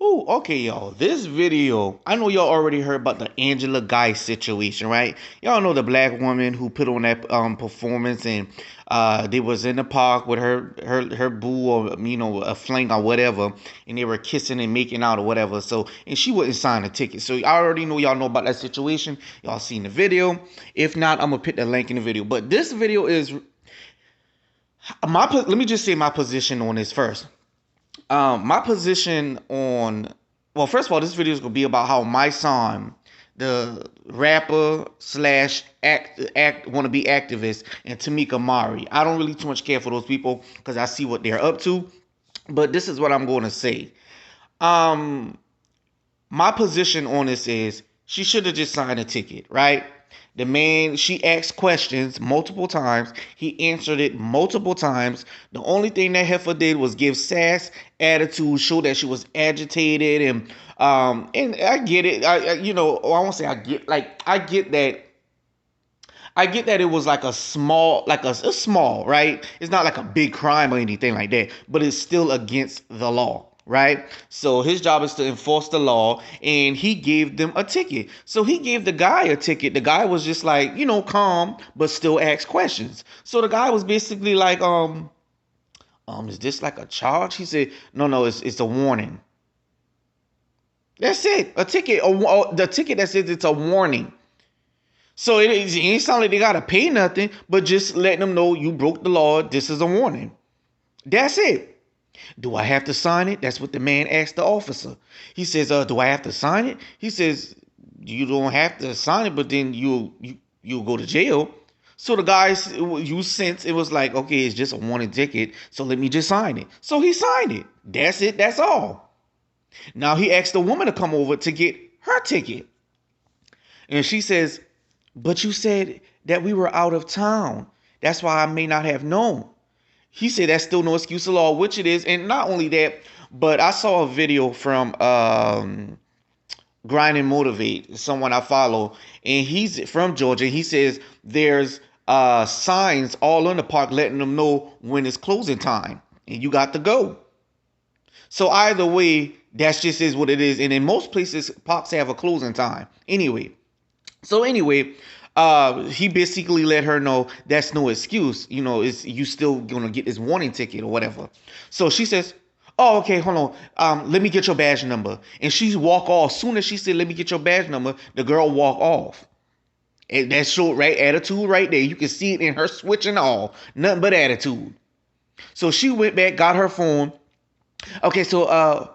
Oh, okay, y'all. This video, I know y'all already heard about the Angela Guice situation, right? Y'all know the black woman who put on that performance, and they was in the park with her boo, or a fling or whatever, and they were kissing and making out or whatever. So, and she wouldn't sign a ticket. So I already know y'all know about that situation. Y'all seen the video. If not, I'm gonna put the link in the video. But this video is let me just say my position on this first. My position on, well, first of all, this video is gonna be about how Mysonne, the rapper slash act want to be activist, and Tamika Mallory. I don't really too much care for those people because I see what they're up to. But this is what I'm going to say. Um, my position on this is she should have just signed a ticket, right? The man, she asked questions multiple times. He answered it multiple times. The only thing that heifer did was give sass, attitude, show that she was agitated, and I get it. I won't say I get, like, I get that it was like a small, a small, right? It's not like a big crime or anything like that, but it's still against the law, right? So his job is to enforce the law, and he gave them a ticket. So he gave the guy a ticket. The guy was just like, calm, but still asked questions. So the guy was basically like, is this like a charge? He said, no, it's a warning. That's it. A ticket, the ticket that says it's a warning. So it ain't sound like they gotta pay nothing, but just letting them know you broke the law. This is a warning. That's it. Do I have to sign it? That's what the man asked the officer. He says, do I have to sign it? He says, you don't have to sign it, but then you'll go to jail. So the guys you sense it was like, okay, it's just a warning ticket, so let me just sign it. So he signed it. That's it. That's all. Now he asked the woman to come over to get her ticket. And she says, but you said that we were out of town. That's why I may not have known. He said that's still no excuse of law, which it is. And not only that, but I saw a video from Grind and Motivate, someone I follow, and he's from Georgia. He says there's signs all in the park letting them know when it's closing time, and you got to go. So either way, that's just is what it is. And in most places, parks have a closing time. Anyway, he basically let her know that's no excuse. It's you still gonna get this warning ticket or whatever. So she says, "Oh, okay, hold on. Let me get your badge number." And she walk off. As soon as she said, "Let me get your badge number," the girl walk off. And that showed right attitude right there. You can see it in her switching all. Nothing but attitude. So she went back, got her phone. Okay, so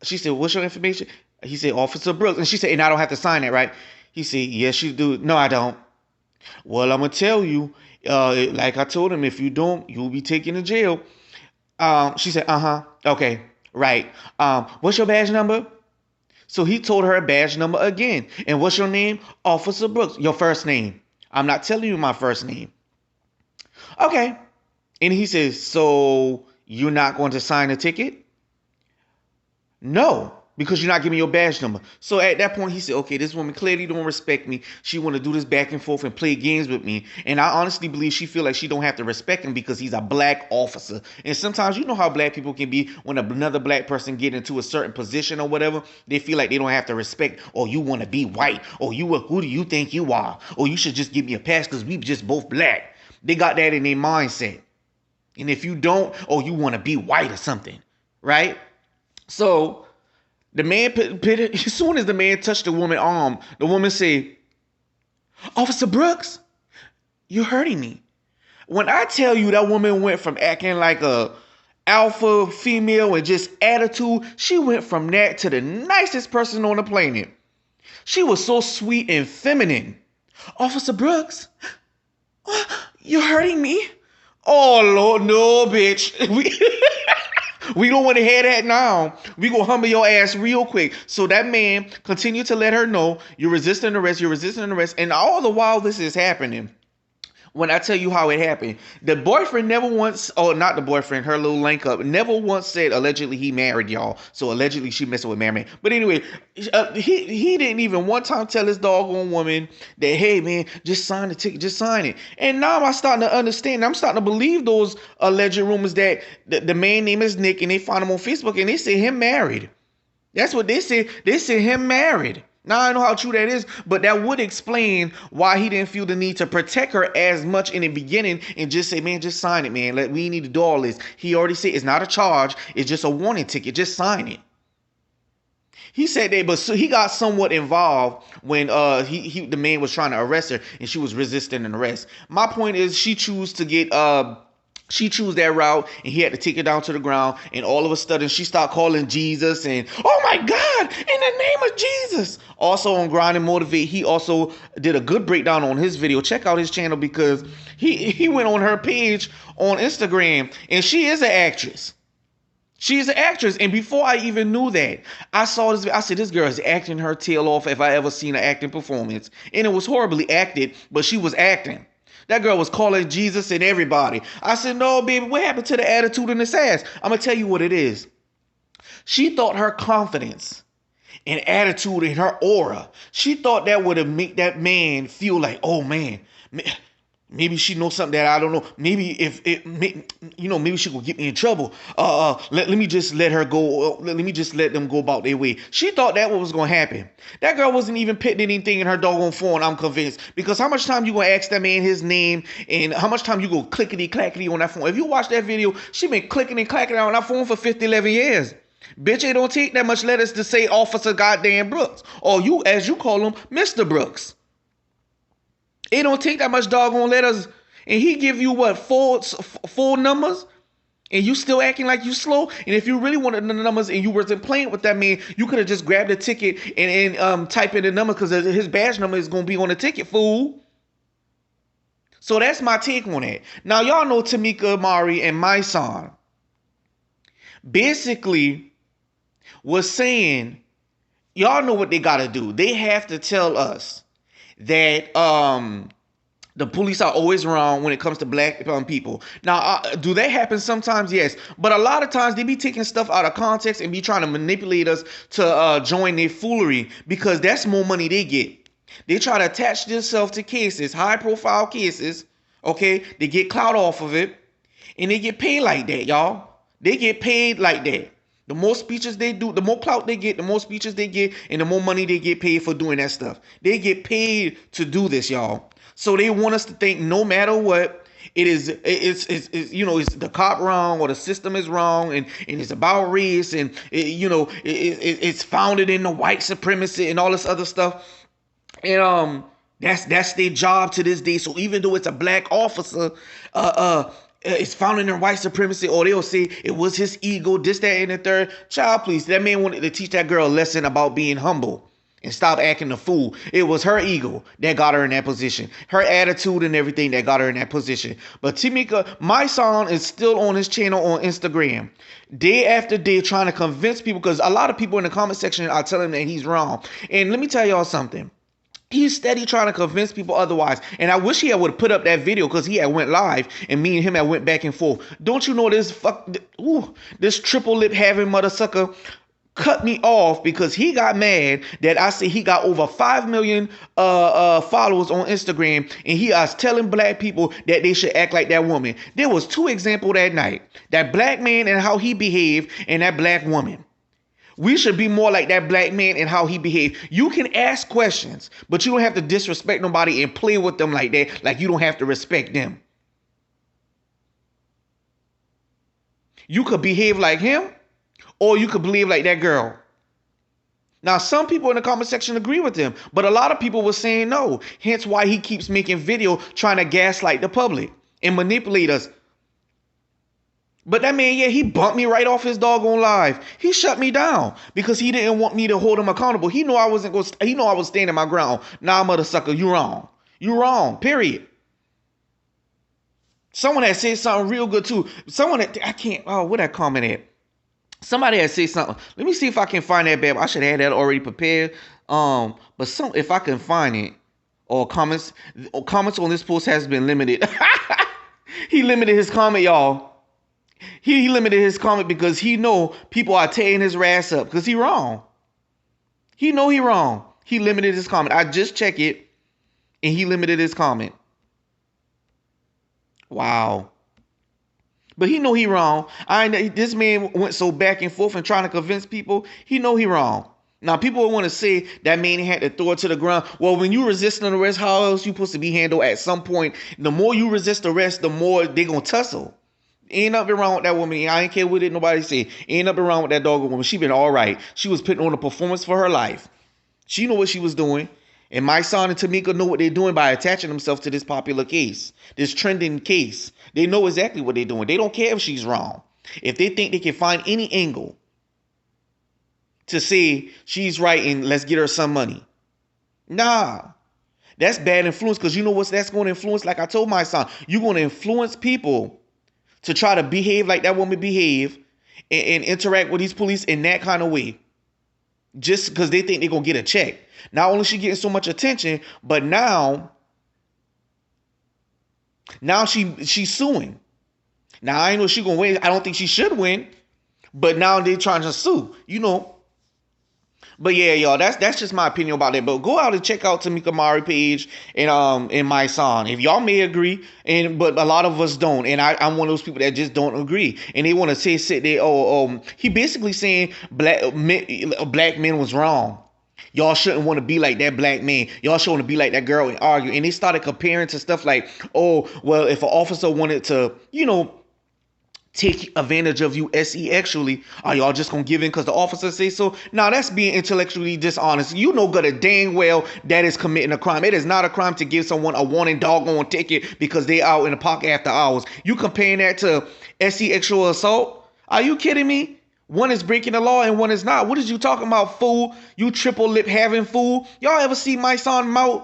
she said, "What's your information?" He said, "Officer Brooks," and she said, "And I don't have to sign that, right?" He said, "Yes, you do." "No, I don't." "Well, I'm gonna tell you, like I told him, if you don't, you'll be taken to jail." She said, "Uh-huh, okay, right. What's your badge number?" So he told her a badge number again. "And what's your name?" "Officer Brooks." "Your first name?" "I'm not telling you my first name." "Okay." And he says, "So you're not going to sign a ticket?" "No, because you're not giving me your badge number." So at that point, he said, "Okay, this woman clearly don't respect me. She want to do this back and forth and play games with me." And I honestly believe she feel like she don't have to respect him because he's a black officer. And sometimes you know how black people can be when another black person get into a certain position or whatever. They feel like they don't have to respect, or you want to be white, or who do you think you are? Or you should just give me a pass because we just both black. They got that in their mindset. And if you don't, or you want to be white or something, right? So the man as soon as the man touched the woman's arm, the woman said, "Officer Brooks, you're hurting me." When I tell you that woman went from acting like a alpha female and just attitude, she went from that to the nicest person on the planet. She was so sweet and feminine. "Officer Brooks, you're hurting me." "Oh Lord, no, bitch. We don't want to hear that now. We gonna humble your ass real quick." So that man continued to let her know, "You're resisting arrest, you're resisting arrest." And all the while this is happening, when I tell you how it happened. The boyfriend never once, or not the boyfriend, her little link up, never once said allegedly he married y'all. So allegedly she messing with Mary. But anyway, he didn't even one time tell his doggone woman that, hey man, just sign the ticket, just sign it. And now I'm starting to understand. I'm starting to believe those alleged rumors that the man name is Nick, and they found him on Facebook and they say him married. That's what they say. They say him married. Now I know how true that is, but that would explain why he didn't feel the need to protect her as much in the beginning and just say, man, just sign it, man. We need to do all this. He already said it's not a charge. It's just a warning ticket. Just sign it. He said that, but so he got somewhat involved when the man was trying to arrest her and she was resisting an arrest. My point is she chose that route and he had to take her down to the ground, and all of a sudden she started calling Jesus and, oh my God, in the name of Jesus. Also on Grind and Motivate, he also did a good breakdown on his video. Check out his channel because he went on her page on Instagram, and she is an actress. She's an actress, and before I even knew that, I saw this. I said, this girl is acting her tail off if I ever seen an acting performance. And it was horribly acted, but she was acting. That girl was calling Jesus and everybody. I said, no, baby, what happened to the attitude in this ass? I'm going to tell you what it is. She thought her confidence and attitude and her aura, she thought that would have made that man feel like, oh, man, maybe she knows something that I don't know. Maybe maybe she will get me in trouble. Let me just let her go. Let me just let them go about their way. She thought that was going to happen. That girl wasn't even putting anything in her doggone phone, I'm convinced. Because how much time you going to ask that man his name, and how much time you go clickety-clackety on that phone? If you watch that video, she been clicking and clacking on that phone for 11 years. Bitch, it don't take that much letters to say Officer Goddamn Brooks. Or you, as you call him, Mr. Brooks. It don't take that much doggone letters, and he give you what, four numbers, and you still acting like you slow. And if you really wanted the numbers and you wasn't playing with that man, you could have just grabbed the ticket and type in the number, because his badge number is gonna be on the ticket, fool. So that's my take on that. Now y'all know Tamika Mallory and Mysonne basically was saying, y'all know what they gotta do. They have to tell us that the police are always wrong when it comes to black people. Now, do that happen sometimes? Yes. But a lot of times they be taking stuff out of context and be trying to manipulate us to join their foolery, because that's more money they get. They try to attach themselves to cases, high profile cases, okay? They get clout off of it, and they get paid like that, y'all. They get paid like that. The more speeches they do, the more clout they get, the more speeches they get, and the more money they get paid for doing that stuff. They get paid to do this, y'all. So they want us to think no matter what, it's the cop wrong or the system is wrong, and it's about race, and it's founded in the white supremacy and all this other stuff. And that's their job to this day. So even though it's a black officer, it's founded in white supremacy, or they'll say it was his ego, this, that, and the third. Child, please, that man wanted to teach that girl a lesson about being humble and stop acting a fool. It was her ego that got her in that position, her attitude and everything that got her in that position. But Tamika, my son, is still on his channel on Instagram, day after day, trying to convince people, because a lot of people in the comment section are telling him that he's wrong. And let me tell y'all something. He's steady trying to convince people otherwise. And I wish he would have put up that video, because he had went live and me and him had went back and forth. Don't you know this triple lip having mother sucker cut me off because he got mad that I said he got over 5 million followers on Instagram, and he was telling black people that they should act like that woman. There was 2 examples that night. That black man and how he behaved, and that black woman. We should be more like that black man and how he behaved. You can ask questions, but you don't have to disrespect nobody and play with them like that, like you don't have to respect them. You could behave like him, or you could behave like that girl. Now, some people in the comment section agree with him, but a lot of people were saying no. Hence why he keeps making video trying to gaslight the public and manipulate us. But that man, yeah, he bumped me right off his doggone live. He shut me down because he didn't want me to hold him accountable. He knew I wasn't going. He knew I was standing my ground. Nah, mother sucker, you wrong. You wrong. Period. Someone had said something real good too. Someone that I can't. Oh, where that comment at? Somebody had said something. Let me see if I can find that bad. I should have had that already prepared. But if I can find it. or comments on this post has been limited. He limited his comment, y'all. He limited his comment because he know people are tearing his ass up because he wrong. He know he wrong. He limited his comment. I just check it, and he limited his comment. Wow. But he know he wrong. This man went so back and forth and trying to convince people. He know he wrong. Now people want to say that man had to throw it to the ground. Well, when you resist an arrest, how else you supposed to be handled? At some point, the more you resist arrest, the more they gonna tussle. Ain't nothing wrong with that woman. I ain't care what nobody say. Ain't nothing wrong with that dog woman. She been all right. She was putting on a performance for her life. She know what she was doing. And Mysonne and Tamika know what they're doing by attaching themselves to this popular case, this trending case. They know exactly what they're doing. They don't care if she's wrong. If they think they can find any angle to say she's right and let's get her some money. Nah. That's bad influence because you know what that's going to influence? Like I told Mysonne, you're going to influence people to try to behave like that woman behave and interact with these police in that kind of way. Just because they think they're going to get a check. Not only is she getting so much attention, but now she's suing. Now, I know she's going to win. I don't think she should win. But now they're trying to sue, you know. But yeah, y'all, that's just my opinion about that. But go out and check out Tamika Mallory page and Mysonne. If y'all may agree, but a lot of us don't. And I'm one of those people that just don't agree. And they want to sit there, he basically saying black men was wrong. Y'all shouldn't want to be like that black man. Y'all shouldn't want to be like that girl and argue. And they started comparing to stuff like, oh, well, if an officer wanted to, you know, take advantage of you sexually, are y'all just gonna give in because the officer say so? Now that's being intellectually dishonest. You know good and dang well that is committing a crime. It is not a crime to give someone a warning doggone ticket because they out in the park after hours. You comparing that to sexual assault? Are you kidding me? One is breaking the law and one is not. What is you talking about, fool? You triple lip having fool? Y'all ever see my son mouth?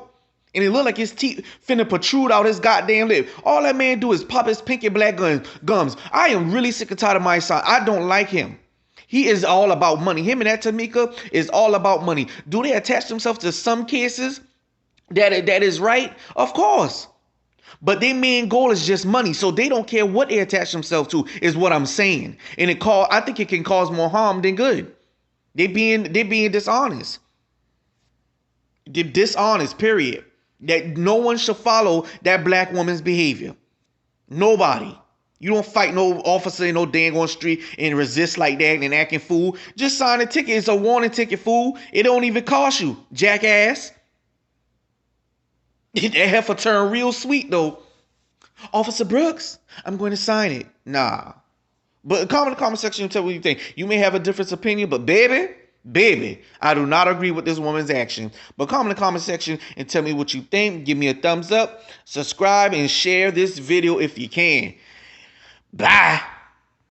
And it look like his teeth finna protrude out his goddamn lip. All that man do is pop his pinky black gums. I am really sick and tired of Mysonne. I don't like him. He is all about money. Him and that Tamika is all about money. Do they attach themselves to some cases that is right? Of course. But their main goal is just money. So they don't care what they attach themselves to, is what I'm saying. And I think it can cause more harm than good. They being dishonest. They're dishonest, period. That no one should follow that black woman's behavior. Nobody. You don't fight no officer in no dang on street and resist like that and acting fool. Just sign a ticket. It's a warning ticket, fool. It don't even cost you, jackass. That heifer turn real sweet though. Officer Brooks, I'm going to sign it. Nah. But comment in the comment section and tell me what you think. You may have a different opinion, but baby, I do not agree with this woman's action. But comment in the comment section and tell me what you think. Give me a thumbs up, subscribe, and share this video if you can. Bye.